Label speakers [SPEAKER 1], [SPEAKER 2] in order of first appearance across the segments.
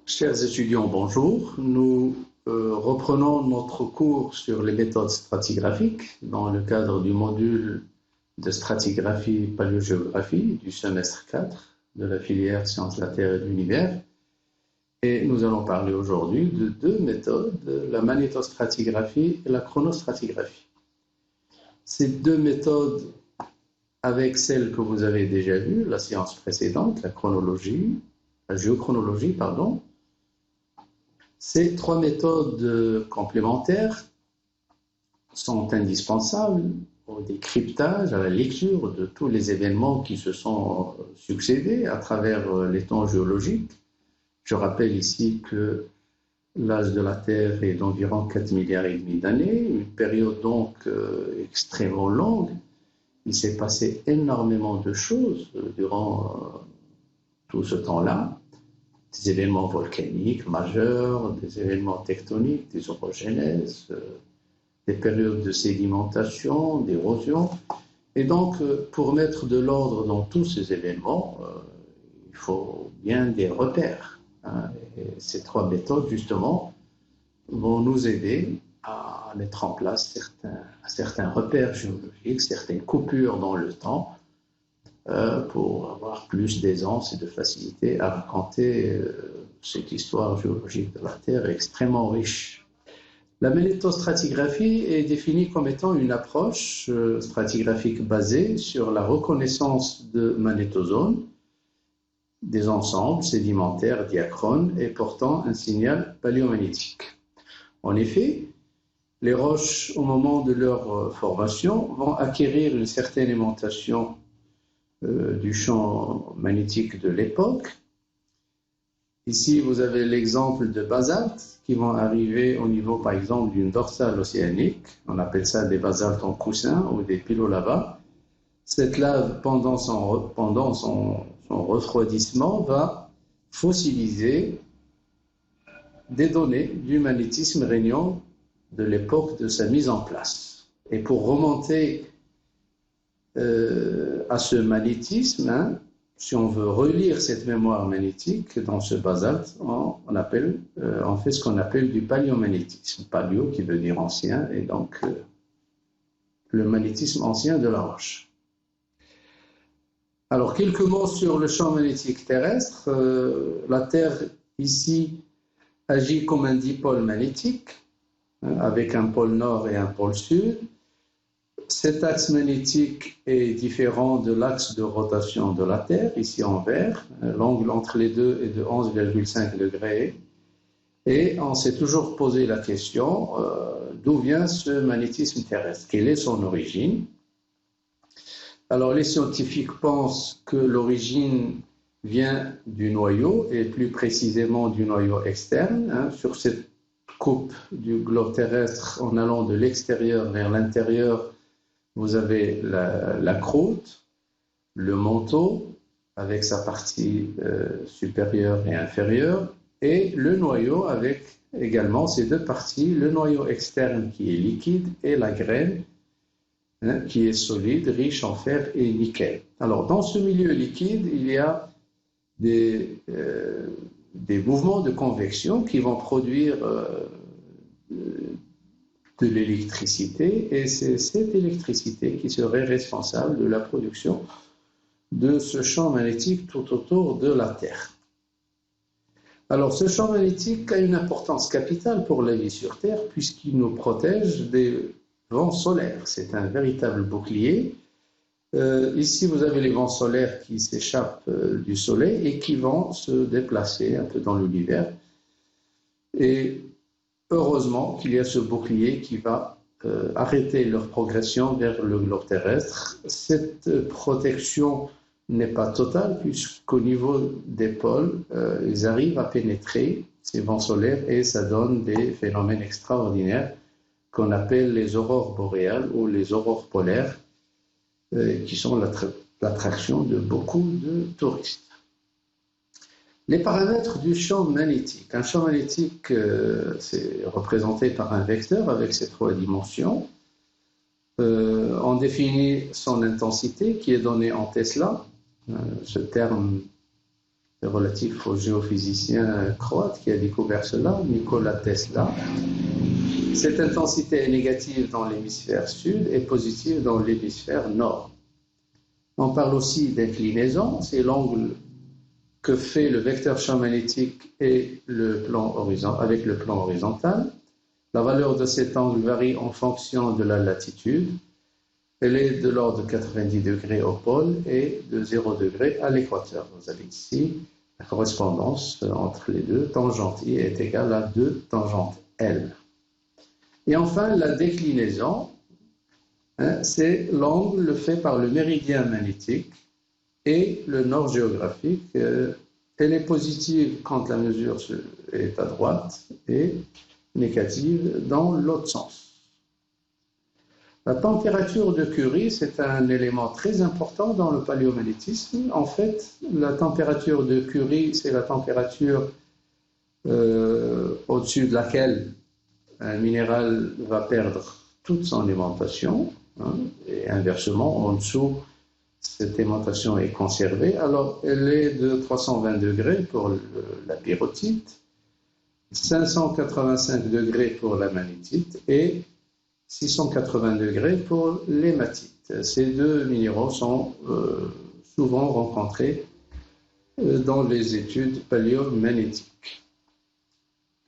[SPEAKER 1] Chers étudiants, bonjour. Nous reprenons notre cours sur les méthodes stratigraphiques dans le cadre du module de stratigraphie paléogéographie du semestre 4 de la filière Sciences de la Terre et de l'Univers. Et nous allons parler aujourd'hui de deux méthodes, la magnétostratigraphie et la chronostratigraphie. Ces deux méthodes, avec celles que vous avez déjà vues, la séance précédente, la géochronologie, ces trois méthodes complémentaires sont indispensables au décryptage, à la lecture de tous les événements qui se sont succédés à travers les temps géologiques. Je rappelle ici que l'âge de la Terre est d'environ 4,5 milliards d'années, une période donc extrêmement longue. Il s'est passé énormément de choses durant tout ce temps-là. Des événements volcaniques majeurs, des événements tectoniques, des orogénèses, des périodes de sédimentation, d'érosion. Et donc, pour mettre de l'ordre dans tous ces événements, il faut bien des repères. Et ces trois méthodes, justement, vont nous aider à mettre en place certains repères géologiques, certaines coupures dans le temps, pour avoir plus d'aisance et de facilité à raconter cette histoire géologique de la Terre extrêmement riche. La magnétostratigraphie est définie comme étant une approche stratigraphique basée sur la reconnaissance de magnétozones, des ensembles sédimentaires diachrones et portant un signal paléomagnétique. En effet, les roches, au moment de leur formation, vont acquérir une certaine aimantation du champ magnétique de l'époque. Ici, vous avez l'exemple de basaltes qui vont arriver au niveau, par exemple, d'une dorsale océanique. On appelle ça des basaltes en coussin ou des pilolavas. Cette lave, pendant son refroidissement, va fossiliser des données du magnétisme régnant de l'époque de sa mise en place. Et pour remonter à ce magnétisme, si on veut relire cette mémoire magnétique dans ce basalte, on fait ce qu'on appelle du paléomagnétisme. Paléo qui veut dire ancien, et donc le magnétisme ancien de la roche. Alors, quelques mots sur le champ magnétique terrestre. La Terre, ici, agit comme un dipôle magnétique, avec un pôle nord et un pôle sud. Cet axe magnétique est différent de l'axe de rotation de la Terre, ici en vert. L'angle entre les deux est de 11,5 degrés. Et on s'est toujours posé la question, d'où vient ce magnétisme terrestre? Quelle est son origine? Alors, les scientifiques pensent que l'origine vient du noyau, et plus précisément du noyau externe. Sur cette coupe du globe terrestre, en allant de l'extérieur vers l'intérieur, vous avez la croûte, le manteau, avec sa partie supérieure et inférieure, et le noyau avec également ces deux parties, le noyau externe qui est liquide et la graine qui est solide, riche en fer et nickel. Alors, dans ce milieu liquide, il y a des mouvements de convection qui vont produire de l'électricité, et c'est cette électricité qui serait responsable de la production de ce champ magnétique tout autour de la Terre. Alors, ce champ magnétique a une importance capitale pour la vie sur Terre, puisqu'il nous protège des vents solaires. C'est un véritable bouclier. Ici, vous avez les vents solaires qui s'échappent du Soleil et qui vont se déplacer un peu dans l'univers. Et heureusement qu'il y a ce bouclier qui va arrêter leur progression vers le globe terrestre. Cette protection n'est pas totale, puisqu'au niveau des pôles, ils arrivent à pénétrer ces vents solaires et ça donne des phénomènes extraordinaires qu'on appelle les aurores boréales ou les aurores polaires, qui sont l'attraction de beaucoup de touristes. Les paramètres du champ magnétique. Un champ magnétique, c'est représenté par un vecteur avec ses trois dimensions. On définit son intensité qui est donnée en Tesla. Ce terme relatif au géophysicien croate qui a découvert cela, Nikola Tesla. Cette intensité est négative dans l'hémisphère sud et positive dans l'hémisphère nord. On parle aussi d'inclinaison, c'est l'angle que fait le vecteur champ magnétique et avec le plan horizontal. La valeur de cet angle varie en fonction de la latitude. Elle est de l'ordre de 90 degrés au pôle et de 0 degré à l'équateur. Vous avez ici la correspondance entre les deux. Tangente I est égale à 2 tangente L. Et enfin, la déclinaison, c'est l'angle fait par le méridien magnétique et le nord géographique. Elle est positive quand la mesure est à droite et négative dans l'autre sens. La température de Curie, c'est un élément très important dans le paléomagnétisme. En fait, la température de Curie, c'est la température au-dessus de laquelle un minéral va perdre toute son aimantation, et inversement, en dessous, cette aimantation est conservée. Alors, elle est de 320 degrés pour la pyrrhotite, 585 degrés pour la magnétite et 680 degrés pour l'hématite. Ces deux minéraux sont souvent rencontrés dans les études paléomagnétiques.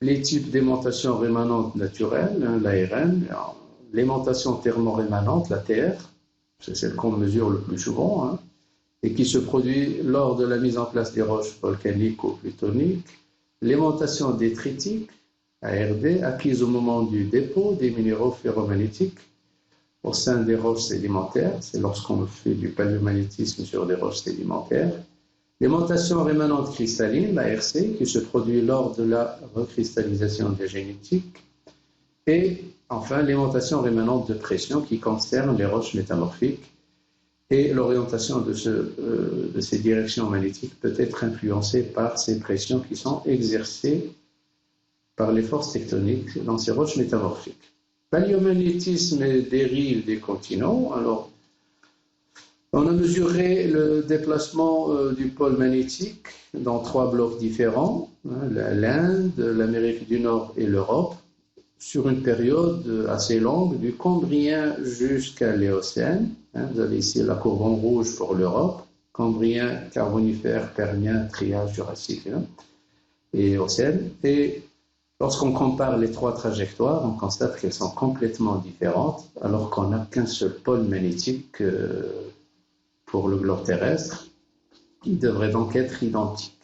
[SPEAKER 1] Les types d'aimantation rémanente naturelle, l'ARN, l'aimantation thermorémanente, la TR, c'est celle qu'on mesure le plus souvent, et qui se produit lors de la mise en place des roches volcaniques ou plutoniques, l'aimantation détritique, ARD, acquise au moment du dépôt des minéraux ferromagnétiques au sein des roches sédimentaires, c'est lorsqu'on fait du paléomagnétisme sur des roches sédimentaires, l'aimantation rémanente cristalline, la RC, qui se produit lors de la recristallisation des génétiques, et enfin l'aimantation rémanente de pression qui concerne les roches métamorphiques, et l'orientation de ces directions magnétiques peut être influencée par ces pressions qui sont exercées par les forces tectoniques dans ces roches métamorphiques. Paléomagnétisme et dérive des continents. Alors, on a mesuré le déplacement du pôle magnétique dans 3 blocs différents, l'Inde, l'Amérique du Nord et l'Europe, sur une période assez longue, du Cambrien jusqu'à l'Éocène. Vous avez ici la courbe en rouge pour l'Europe, Cambrien, Carbonifère, Permien, Trias, Jurassique et Éocène. Et lorsqu'on compare les 3 trajectoires, on constate qu'elles sont complètement différentes, alors qu'on n'a qu'un seul pôle magnétique pour le globe terrestre, qui devrait donc être identique.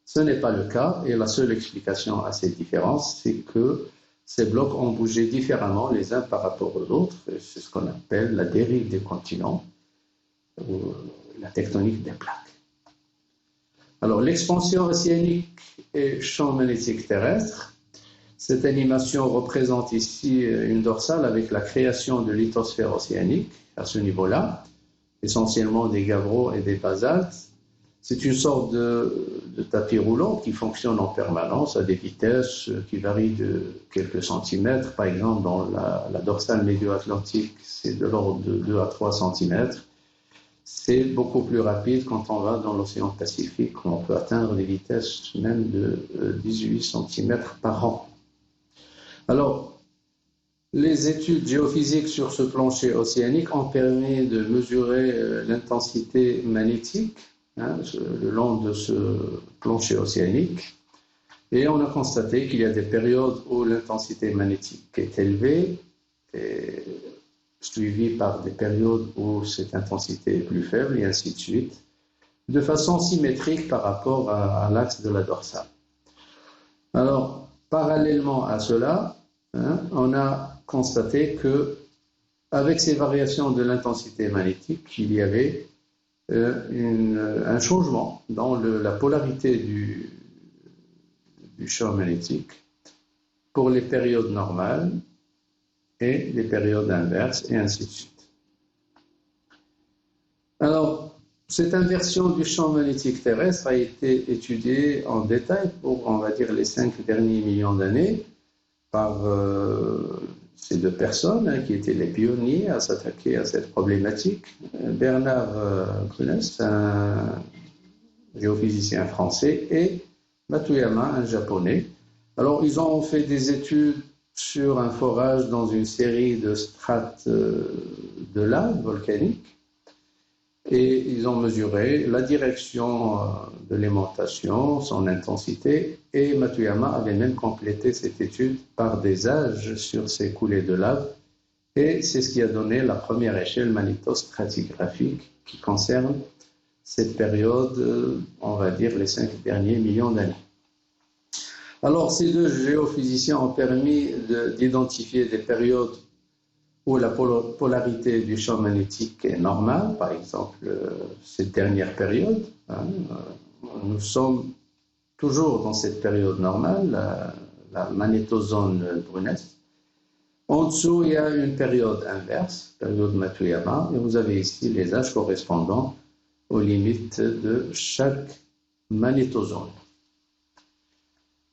[SPEAKER 1] Ce n'est pas le cas, et la seule explication à cette différence, c'est que ces blocs ont bougé différemment les uns par rapport aux autres. C'est ce qu'on appelle la dérive des continents, ou la tectonique des plaques. Alors, l'expansion océanique et champ magnétique terrestre. Cette animation représente ici une dorsale avec la création de lithosphères océaniques à ce niveau-là, essentiellement des gabbros et des basaltes. C'est une sorte de tapis roulant qui fonctionne en permanence à des vitesses qui varient de quelques centimètres. Par exemple, dans la dorsale médio-atlantique, c'est de l'ordre de 2 à 3 centimètres. C'est beaucoup plus rapide quand on va dans l'océan Pacifique, où on peut atteindre des vitesses même de 18 centimètres par an. Alors, les études géophysiques sur ce plancher océanique ont permis de mesurer l'intensité magnétique le long de ce plancher océanique. Et on a constaté qu'il y a des périodes où l'intensité magnétique est élevée, et suivie par des périodes où cette intensité est plus faible, et ainsi de suite, de façon symétrique par rapport à l'axe de la dorsale. Alors, parallèlement à cela, on a constaté que, avec ces variations de l'intensité magnétique, il y avait un changement dans la polarité du champ magnétique pour les périodes normales et les périodes inverses, et ainsi de suite. Alors, cette inversion du champ magnétique terrestre a été étudiée en détail pour, on va dire, les 5 derniers millions d'années par ces 2 personnes qui étaient les pionniers à s'attaquer à cette problématique. Bernard Grünes, un géophysicien français, et Matuyama, un japonais. Alors, ils ont fait des études sur un forage dans une série de strates de lave volcanique, et ils ont mesuré la direction de l'aimantation, son intensité, et Matuyama avait même complété cette étude par des âges sur ces coulées de lave, et c'est ce qui a donné la première échelle magnétostratigraphique qui concerne cette période, on va dire les 5 derniers millions d'années. Alors, ces deux géophysiciens ont permis d'identifier des périodes où la polarité du champ magnétique est normale, par exemple cette dernière période. Nous sommes toujours dans cette période normale, la magnétozone brunette. En dessous, il y a une période inverse, période Matuyama, et vous avez ici les âges correspondants aux limites de chaque magnétozone.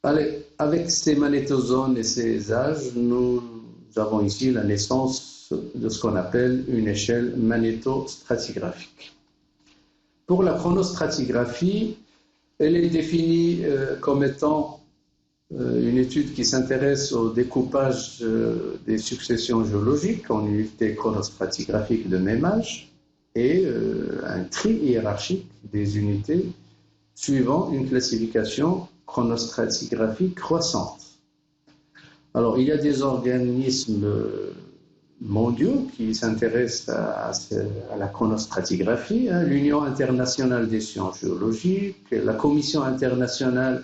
[SPEAKER 1] Allez, avec ces magnétozones et ces âges, nous avons ici la naissance de ce qu'on appelle une échelle magnétostratigraphique. Pour la chronostratigraphie, elle est définie comme étant une étude qui s'intéresse au découpage des successions géologiques en unités chronostratigraphiques de même âge et un tri hiérarchique des unités suivant une classification chronostratigraphique croissante. Alors, il y a des organismes mondiaux qui s'intéressent à la chronostratigraphie, l'Union internationale des sciences géologiques, la Commission internationale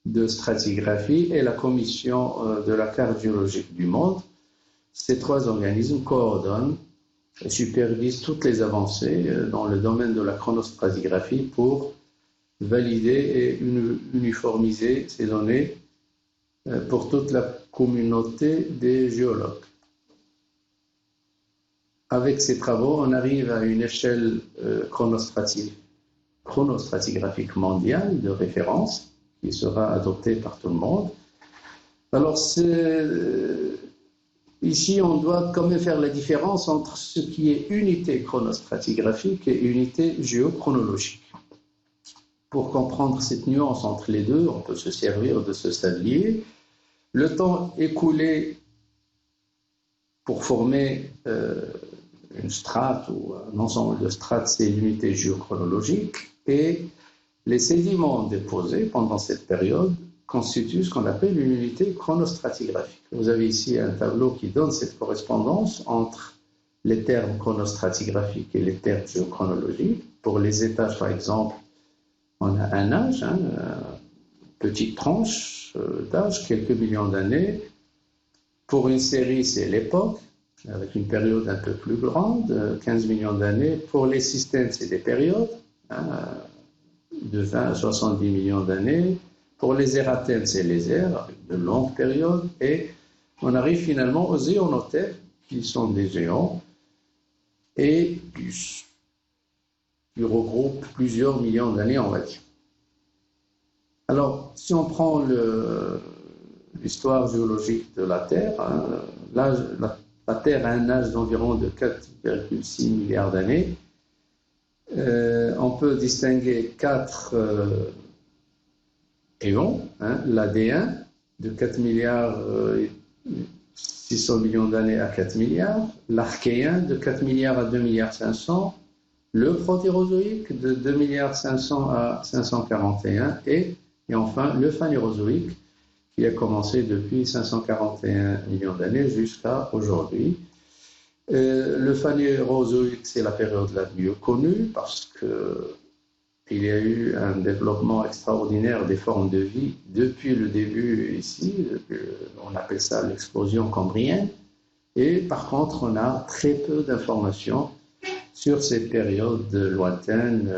[SPEAKER 1] de stratigraphie et la Commission de la carte géologique du monde. Ces trois organismes coordonnent et supervisent toutes les avancées dans le domaine de la chronostratigraphie pour valider et uniformiser ces données pour toute la communauté des géologues. Avec ces travaux, on arrive à une échelle chronostratigraphique mondiale de référence qui sera adoptée par tout le monde. Alors, ici, on doit quand même faire la différence entre ce qui est unité chronostratigraphique et unité géochronologique. Pour comprendre cette nuance entre les deux, on peut se servir de ce sablier. Le temps écoulé pour former une strate ou un ensemble de strates, c'est l'unité géochronologique, et les sédiments déposés pendant cette période constituent ce qu'on appelle une unité chronostratigraphique. Vous avez ici un tableau qui donne cette correspondance entre les termes chronostratigraphiques et les termes géochronologiques. Pour les étages, par exemple, on a un âge, petite tranche d'âge, quelques millions d'années. Pour une série, c'est l'époque, avec une période un peu plus grande, 15 millions d'années. Pour les systèmes, c'est des périodes, de 20 à 70 millions d'années. Pour les érathèmes, c'est les ères, avec de longues périodes. Et on arrive finalement aux éonothèques, qui sont des géants, et qui regroupent plusieurs millions d'années, on va dire. Alors, si on prend l'histoire géologique de la Terre, la Terre a un âge d'environ de 4,6 milliards d'années. On peut distinguer 4 éons, l'AD1 de 4 milliards 600 millions d'années à 4 milliards, l'Archéen de 4 milliards à 2 milliards 500, le Protérozoïque de 2 milliards 500 à 541 et enfin le Phanérozoïque qui a commencé depuis 541 millions d'années jusqu'à aujourd'hui. Le Phanérozoïque, c'est la période la mieux connue parce qu'il y a eu un développement extraordinaire des formes de vie depuis le début ici. On appelle ça l'explosion cambrienne. Et par contre, on a très peu d'informations sur ces périodes lointaines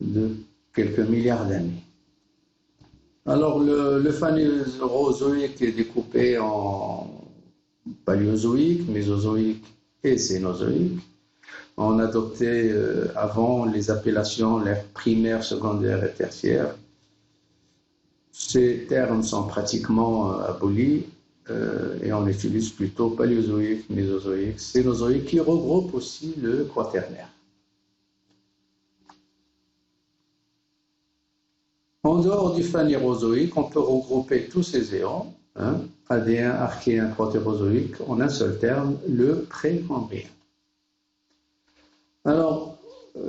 [SPEAKER 1] de quelques milliards d'années. Alors, le Phanérozoïque est découpé en paléozoïque, mésozoïque et cénozoïque. On adoptait avant les appellations l'ère primaire, secondaire et tertiaire. Ces termes sont pratiquement abolis et on utilise plutôt paléozoïque, mésozoïque, cénozoïque qui regroupe aussi le quaternaire. En dehors du phanérozoïque, on peut regrouper tous ces éons, ADN, archéen, protérozoïque, en un seul terme, le précambrien. Alors,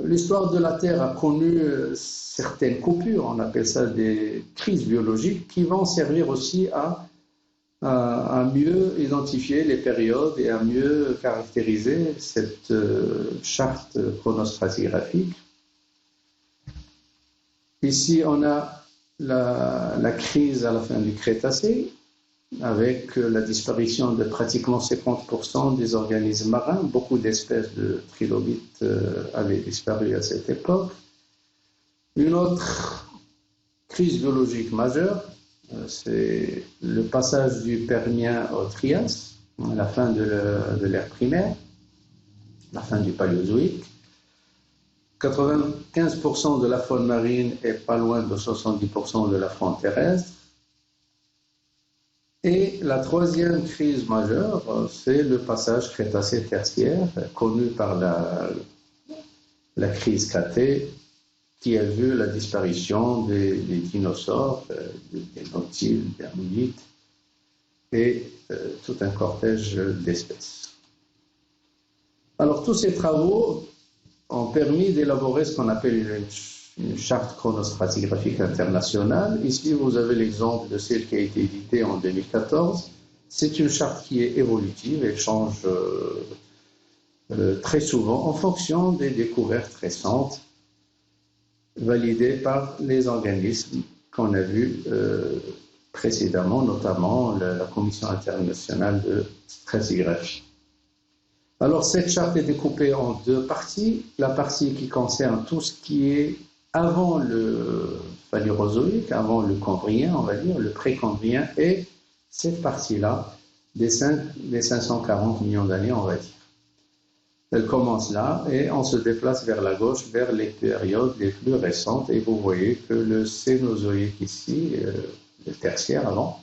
[SPEAKER 1] l'histoire de la Terre a connu certaines coupures, on appelle ça des crises biologiques, qui vont servir aussi à mieux identifier les périodes et à mieux caractériser cette charte chronostratigraphique. Ici, on a la crise à la fin du Crétacé, avec la disparition de pratiquement 50% des organismes marins. Beaucoup d'espèces de trilobites avaient disparu à cette époque. Une autre crise biologique majeure, c'est le passage du Permien au Trias, à la fin de l'ère primaire, la fin du Paléozoïque. 95% de la faune marine est pas loin de 70% de la faune terrestre. Et la troisième crise majeure, c'est le passage Crétacé-Tertiaire, connu par la crise Catée, qui a vu la disparition des dinosaures, des nautiles, des ammonites, et tout un cortège d'espèces. Alors, tous ces travaux ont permis d'élaborer ce qu'on appelle une charte chronostratigraphique internationale. Ici, vous avez l'exemple de celle qui a été éditée en 2014. C'est une charte qui est évolutive, elle change très souvent en fonction des découvertes récentes validées par les organismes qu'on a vus précédemment, notamment la Commission internationale de stratigraphie. Alors, cette charte est découpée en deux parties. La partie qui concerne tout ce qui est avant le phanérozoïque, avant le cambrien, on va dire, le précambrien, et cette partie-là, des 540 millions d'années, on va dire. Elle commence là, et on se déplace vers la gauche, vers les périodes les plus récentes, et vous voyez que le cénozoïque ici, le tertiaire avant,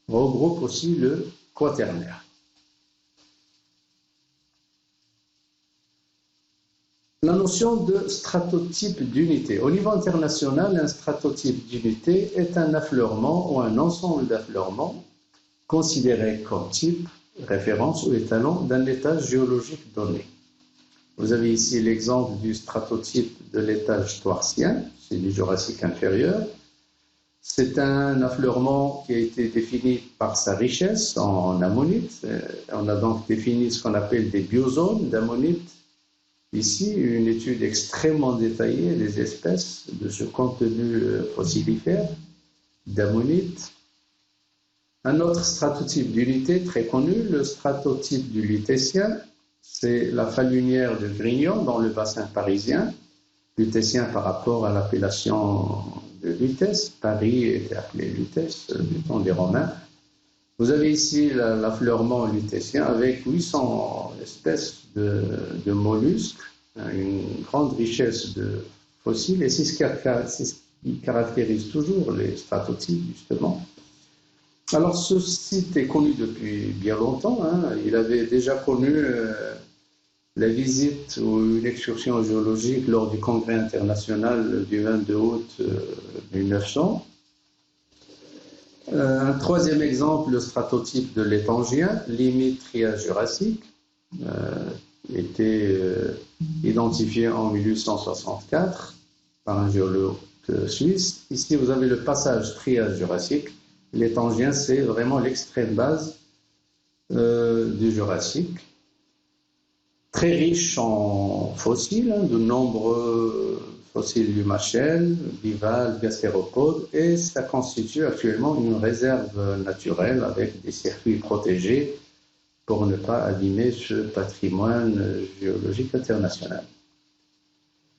[SPEAKER 1] regroupe aussi le quaternaire. La notion de stratotype d'unité. Au niveau international, un stratotype d'unité est un affleurement ou un ensemble d'affleurements considéré comme type, référence ou étalon d'un étage géologique donné. Vous avez ici l'exemple du stratotype de l'étage toarcien, c'est du Jurassique inférieur. C'est un affleurement qui a été défini par sa richesse en ammonites. On a donc défini ce qu'on appelle des biozones d'ammonites. Ici, une étude extrêmement détaillée des espèces de ce contenu fossilifère d'ammonites. Un autre stratotype d'unité très connu, le stratotype du Lutétien, c'est la falunière de Grignon dans le bassin parisien. Lutétien par rapport à l'appellation de Lutèce. Paris était appelé Lutèce du temps des Romains. Vous avez ici l'affleurement lutétien avec 800 espèces de mollusques, une grande richesse de fossiles, et c'est ce qui caractérise toujours les stratotypes, justement. Alors, ce site est connu depuis bien longtemps. Il avait déjà connu la visite ou une excursion géologique lors du Congrès international du 22 août 1900. Un troisième exemple, le stratotype de l'étangien, limite Trias-Jurassique, était identifié en 1864 par un géologue suisse. Ici, vous avez le passage Trias-Jurassique. L'étangien, c'est vraiment l'extrême base du Jurassique. Très riche en fossiles, de nombreux fossiles lumachelles, bivalves, gastéropodes, et ça constitue actuellement une réserve naturelle avec des circuits protégés pour ne pas abîmer ce patrimoine géologique international.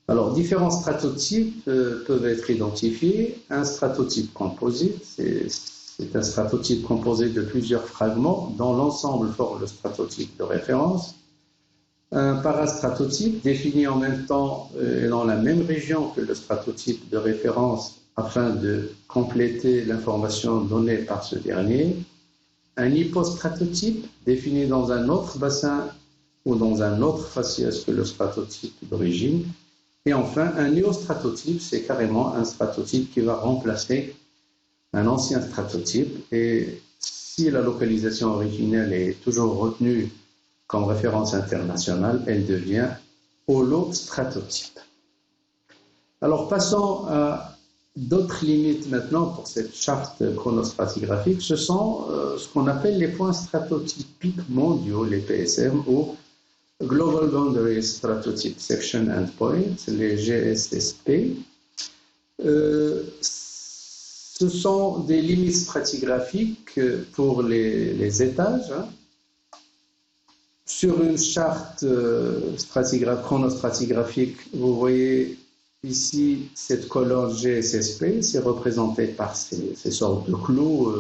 [SPEAKER 1] Alors, différents stratotypes peuvent être identifiés. Un stratotype composite, c'est un stratotype composé de plusieurs fragments dont l'ensemble forme le stratotype de référence. Un parastratotype défini en même temps et dans la même région que le stratotype de référence afin de compléter l'information donnée par ce dernier. Un hypostratotype défini dans un autre bassin ou dans un autre faciès que le stratotype d'origine. Et enfin, un néostratotype, c'est carrément un stratotype qui va remplacer un ancien stratotype. Et si la localisation originelle est toujours retenue comme référence internationale, elle devient holostratotype. Alors passons à d'autres limites maintenant pour cette charte chronostratigraphique. Ce sont ce qu'on appelle les points stratotypiques mondiaux, les PSM, ou Global Boundary Stratotype Section Endpoint, les GSSP. Ce sont des limites stratigraphiques pour les étages. Sur une charte chronostratigraphique, vous voyez ici cette colonne GSSP, c'est représenté par ces sortes de clous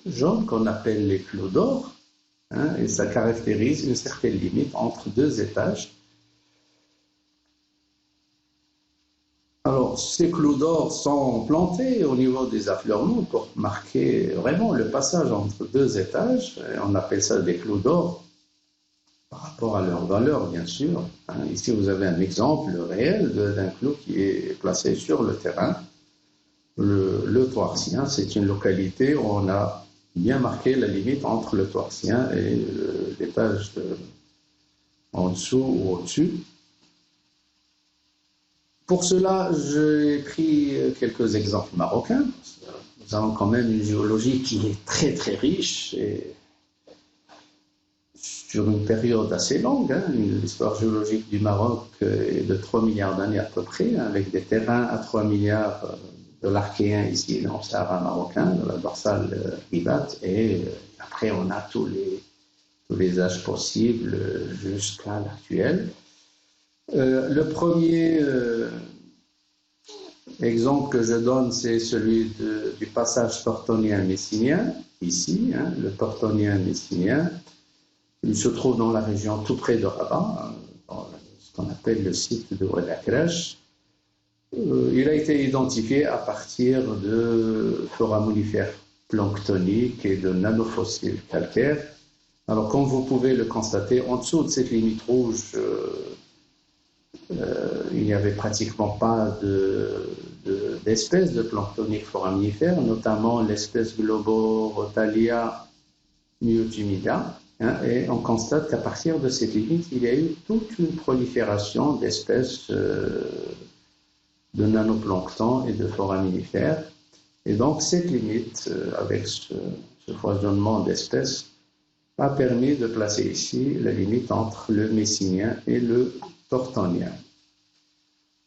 [SPEAKER 1] jaunes qu'on appelle les clous d'or. Et ça caractérise une certaine limite entre deux étages. Alors, ces clous d'or sont plantés au niveau des affleurements pour marquer vraiment le passage entre deux étages. On appelle ça des clous d'or par rapport à leur valeur, bien sûr. Ici, vous avez un exemple réel d'un clou qui est placé sur le terrain. Le Toarcien, c'est une localité où on a bien marqué la limite entre le Toarcien et l'étage en dessous ou au-dessus. Pour cela, j'ai pris quelques exemples marocains. Nous avons quand même une géologie qui est très très riche et sur une période assez longue. L'histoire géologique du Maroc est de 3 milliards d'années à peu près, avec des terrains à 3 milliards de l'Archéen ici dans le Sahara marocain, de la dorsale Ribat, et après on a tous les âges possibles jusqu'à l'actuel. Le premier exemple que je donne, c'est celui du passage tortonien-messinien, ici, le tortonien messinien. Il se trouve dans la région tout près de Rabat, dans ce qu'on appelle le site de Oued Akrache. Il a été identifié à partir de foraminifères planctoniques et de nanofossiles calcaires. Alors, comme vous pouvez le constater, en dessous de cette limite rouge, il n'y avait pratiquement pas d'espèces de planctoniques foraminifères, notamment l'espèce Globorotalia myotumida. Et on constate qu'à partir de cette limite, il y a eu toute une prolifération d'espèces de nanoplancton et de foraminifères. Et donc, cette limite, avec ce foisonnement d'espèces, a permis de placer ici la limite entre le messinien et le tortonien.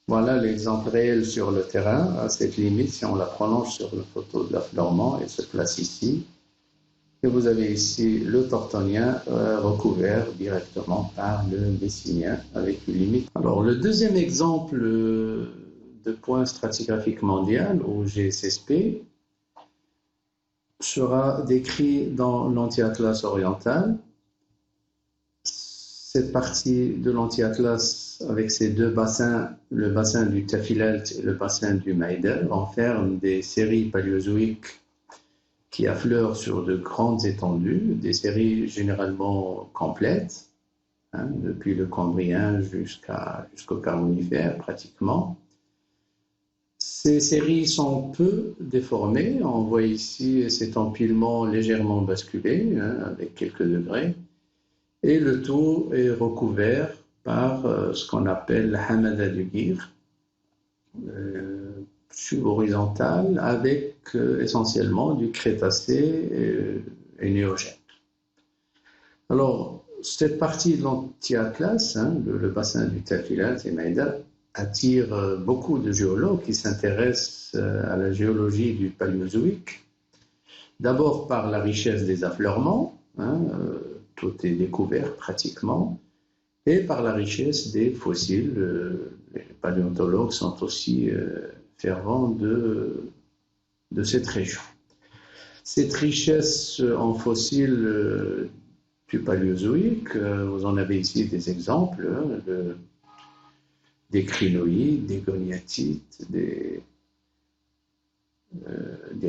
[SPEAKER 1] Voilà l'exemple réel sur le terrain. À cette limite, si on la prolonge sur la photo de l'affleurement, elle se place ici. Et vous avez ici le tortonien recouvert directement par le messinien avec une limite. Alors, le deuxième exemple de point stratigraphique mondial, au GSSP, sera décrit dans l'anti-atlas oriental. Cette partie de l'anti-atlas avec ces deux bassins, le bassin du Tafilalt et le bassin du Maïdel, renferme des séries paléozoïques qui affleurent sur de grandes étendues, des séries généralement complètes, depuis le Cambrien jusqu'au Carbonifère pratiquement. Ces séries sont peu déformées. On voit ici cet empilement légèrement basculé, avec quelques degrés. Et le tout est recouvert par ce qu'on appelle la hamada du Gir, subhorizontale, avec essentiellement du Crétacé et Néogène. Alors, cette partie de l'anti-atlas, le bassin du Tafilat et Maïda, attire beaucoup de géologues qui s'intéressent à la géologie du Paléozoïque. D'abord par la richesse des affleurements, tout est découvert pratiquement, et par la richesse des fossiles. Les paléontologues sont aussi fervents de cette région. Cette richesse en fossiles du Paléozoïque, vous en avez ici des exemples, des crinoïdes, des goniatites, des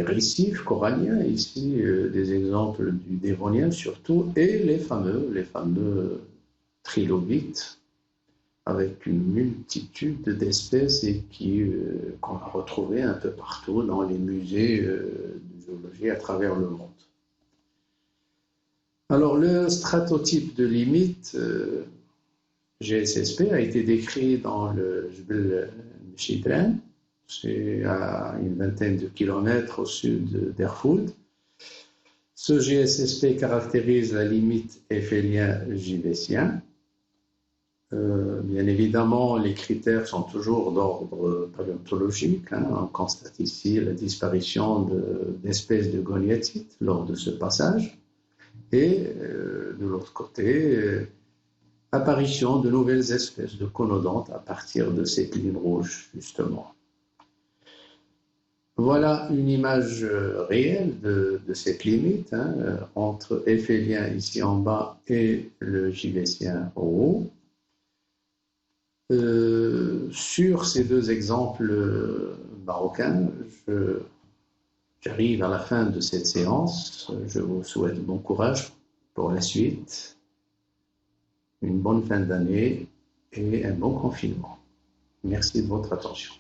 [SPEAKER 1] récifs coralliens, ici des exemples du Dévonien surtout, et les fameux trilobites avec une multitude d'espèces et qu'on a retrouvées un peu partout dans les musées de zoologie à travers le monde. Alors, le stratotype de limite GSSP a été décrit dans le Jebel Mchidran, c'est à une vingtaine de kilomètres au sud d'Erfoud. Ce GSSP caractérise la limite eiffelien-givessien. Bien évidemment, les critères sont toujours d'ordre paléontologique. On constate ici la disparition d'espèces de goniatites lors de ce passage. Et de l'autre côté, apparition de nouvelles espèces de conodontes à partir de cette ligne rouge, justement. Voilà une image réelle de cette limite entre eiffelien ici en bas et le givessien en haut. Sur ces deux exemples marocains, j'arrive à la fin de cette séance. Je vous souhaite bon courage pour la suite, une bonne fin d'année et un bon confinement. Merci de votre attention.